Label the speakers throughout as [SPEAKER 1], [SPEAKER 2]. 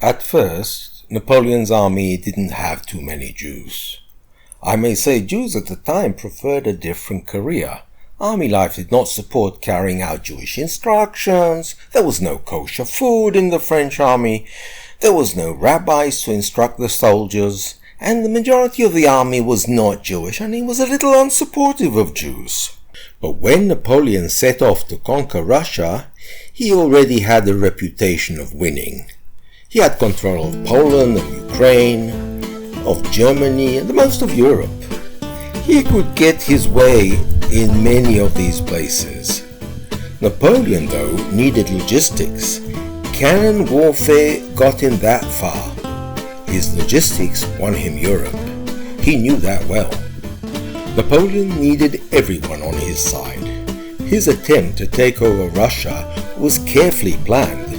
[SPEAKER 1] At first, Napoleon's army didn't have too many Jews. I may say Jews at the time preferred a different career. Army life did not support carrying out Jewish instructions. There was no kosher food in the French army. There was no rabbis to instruct the soldiers. And the majority of the army was not Jewish, and he was a little unsupportive of Jews. But when Napoleon set off to conquer Russia, he already had a reputation of winning. He had control of Poland, of Ukraine, of Germany, and most of Europe. He could get his way in many of these places. Napoleon, though, needed logistics. Cannon warfare got him that far. His logistics won him Europe. He knew that well. Napoleon needed everyone on his side. His attempt to take over Russia was carefully planned.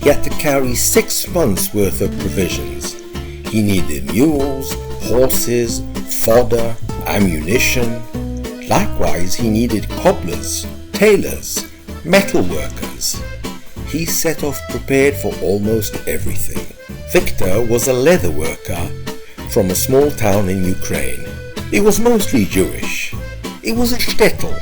[SPEAKER 1] He had to carry 6 months' worth of provisions. He needed mules, horses, fodder, ammunition. Likewise, he needed cobblers, tailors, metalworkers. He set off prepared for almost everything. Victor was a leather worker from a small town in Ukraine. He was mostly Jewish. He was a shtetl.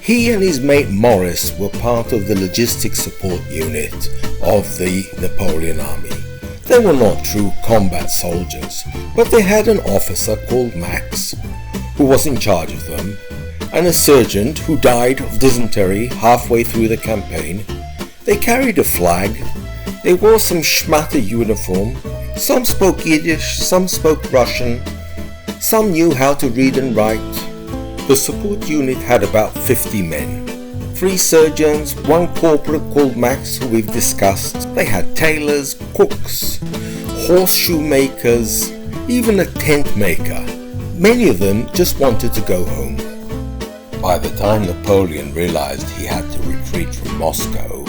[SPEAKER 1] He and his mate Morris were part of the logistics support unit of the Napoleon army. They were not true combat soldiers, but they had an officer called Max, who was in charge of them, and a sergeant who died of dysentery halfway through the campaign. They carried a flag. They wore some schmatter uniform. Some spoke Yiddish, some spoke Russian. Some knew how to read and write. The support unit had about 50 men. 3 surgeons, 1 corporal called Max, who we've discussed. They had tailors, cooks, horseshoe makers, even a tent maker. Many of them just wanted to go home. By the time Napoleon realized he had to retreat from Moscow,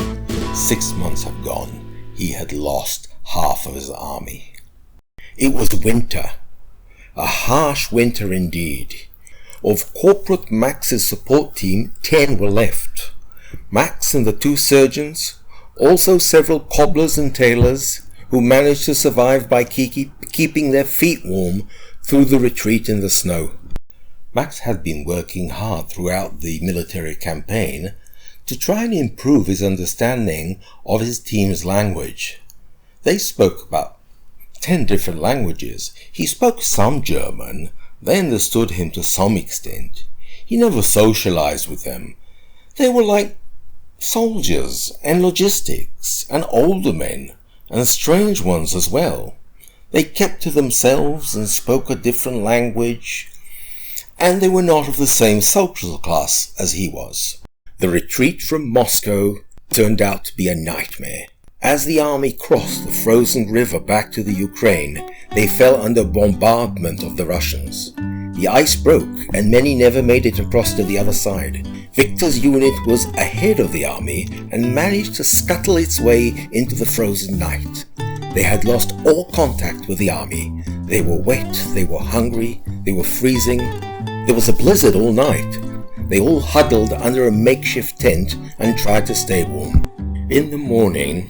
[SPEAKER 1] 6 months had gone. He had lost half of his army. It was winter. A harsh winter indeed. Of Corporal Max's support team, 10 were left. Max and the 2 surgeons, also several cobblers and tailors, who managed to survive by keeping their feet warm through the retreat in the snow. Max had been working hard throughout the military campaign to try and improve his understanding of his team's language. They spoke about 10 different languages. He spoke some German. They understood him to some extent. He never socialized with them. They were like soldiers and logistics and older men and strange ones as well. They kept to themselves and spoke a different language, and they were not of the same social class as he was. The retreat from Moscow turned out to be a nightmare. As the army crossed the frozen river back to the Ukraine, they fell under bombardment of the Russians. The ice broke, and many never made it across to the other side. Victor's unit was ahead of the army and managed to scuttle its way into the frozen night. They had lost all contact with the army. They were wet, they were hungry, they were freezing. There was a blizzard all night. They all huddled under a makeshift tent and tried to stay warm. In the morning,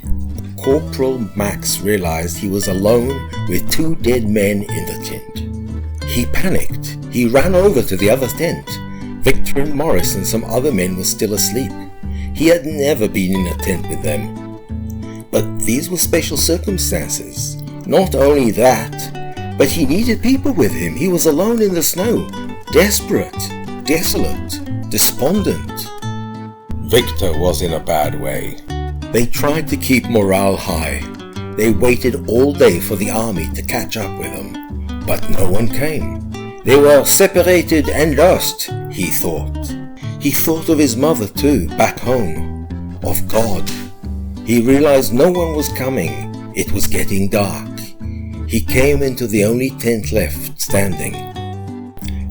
[SPEAKER 1] Corporal Max realized he was alone with 2 dead men in the tent. He panicked. He ran over to the other tent. Victor and Morris and some other men were still asleep. He had never been in a tent with them. But these were special circumstances. Not only that, but he needed people with him. He was alone in the snow, desperate, desolate, despondent. Victor was in a bad way. They tried to keep morale high. They waited all day for the army to catch up with them, but no one came. They were separated and lost, he thought. He thought of his mother too, back home, of God. He realized no one was coming. It was getting dark. He came into the only tent left standing.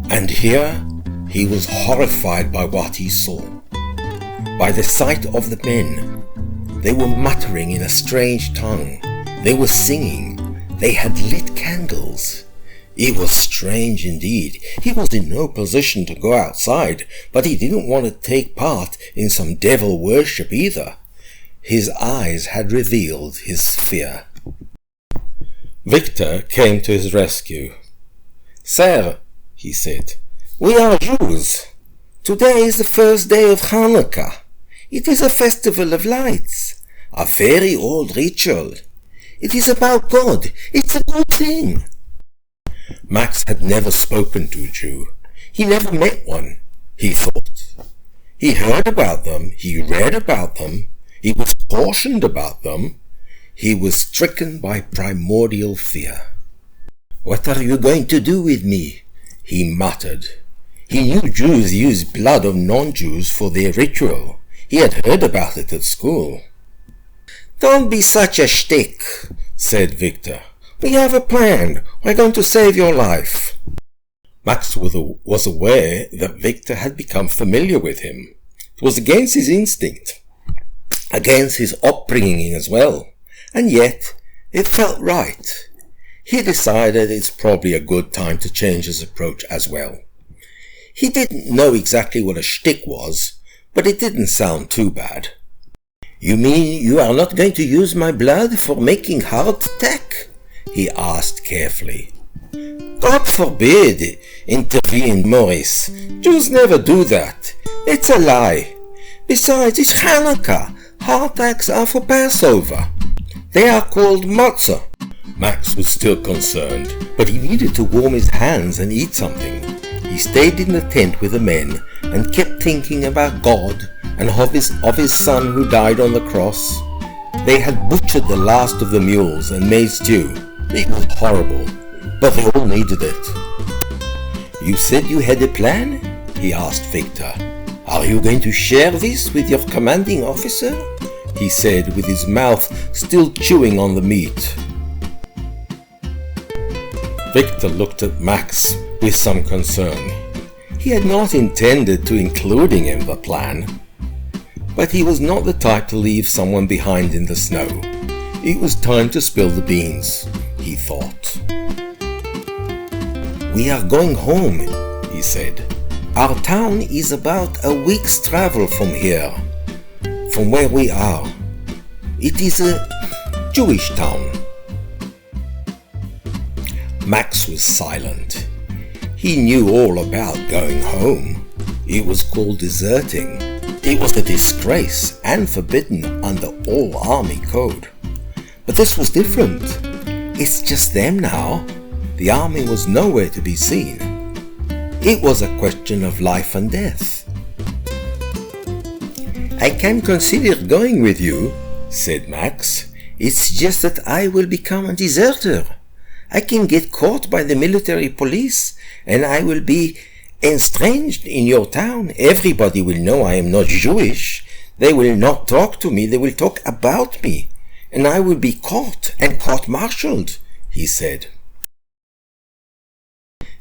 [SPEAKER 1] And here he was horrified by what he saw. By the sight of the men. They were muttering in a strange tongue. They were singing. They had lit candles. It was strange indeed. He was in no position to go outside, but he didn't want to take part in some devil worship either. His eyes had revealed his fear. Victor came to his rescue. "Sir," he said, "we are Jews. Today is the first day of Hanukkah. It is a festival of lights, a very old ritual. It is about God. It's a good thing." Max had never spoken to a Jew. He never met one, he thought. He heard about them, he read about them, he was cautioned about them. He was stricken by primordial fear. "What are you going to do with me?" he muttered. He knew Jews use blood of non-Jews for their ritual. He had heard about it at school. "Don't be such a shtick," said Victor. "We have a plan. We're going to save your life." Max was aware that Victor had become familiar with him. It was against his instinct, against his upbringing as well, and yet it felt right. He decided it's probably a good time to change his approach as well. He didn't know exactly what a shtick was, but it didn't sound too bad. "You mean you are not going to use my blood for making hardtack?" he asked carefully. "God forbid," intervened Morris. "Jews never do that. It's a lie. Besides, it's Hanukkah. Hardtacks are for Passover. They are called matzah." Max was still concerned, but he needed to warm his hands and eat something. He stayed in the tent with the men and kept thinking about God and of his son who died on the cross. They had butchered the last of the mules and made stew. It was horrible, but they all needed it. "You said you had a plan?" he asked Victor. "Are you going to share this with your commanding officer?" he said, with his mouth still chewing on the meat. Victor looked at Max with some concern. He had not intended to include him in the plan, but he was not the type to leave someone behind in the snow. It was time to spill the beans, he thought. "We are going home," he said. "Our town is about a week's travel from here, from where we are. It is a Jewish town." Max was silent. He knew all about going home. It was called deserting. It was a disgrace and forbidden under all army code. But this was different. It's just them now. The army was nowhere to be seen. It was a question of life and death. "I can consider going with you," said Max. "It's just that I will become a deserter. I can get caught by the military police and I will be estranged in your town. Everybody will know I am not Jewish. They will not talk to me. They will talk about me. And I will be caught and court-martialed," he said.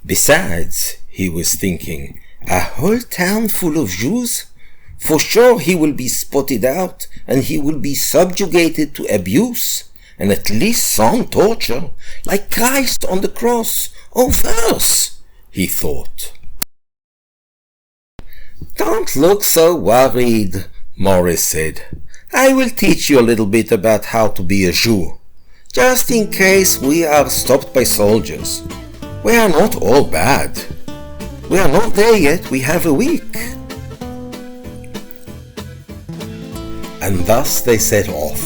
[SPEAKER 1] Besides, he was thinking, a whole town full of Jews? For sure he will be spotted out and he will be subjugated to abuse and at least some torture, like Christ on the cross, or worse, he thought. "Don't look so worried," Morris said. "I will teach you a little bit about how to be a Jew, just in case we are stopped by soldiers. We are not all bad. We are not there yet, we have a week." And thus they set off,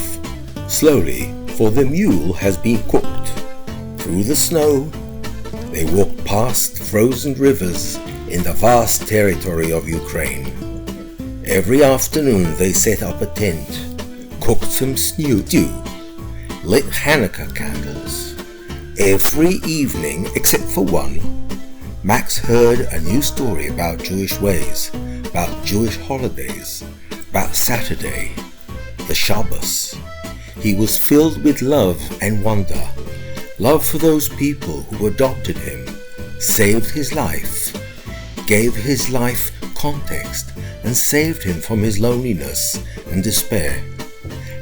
[SPEAKER 1] slowly, for the mule has been cooked. Through the snow, they walked past frozen rivers in the vast territory of Ukraine. Every afternoon they set up a tent, cooked some stew, lit Hanukkah candles. Every evening, except for one, Max heard a new story about Jewish ways, about Jewish holidays, about Saturday, the Shabbos. He was filled with love and wonder, love for those people who adopted him, saved his life, gave his life context, and saved him from his loneliness and despair,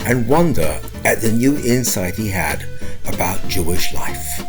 [SPEAKER 1] and wonder at the new insight he had about Jewish life.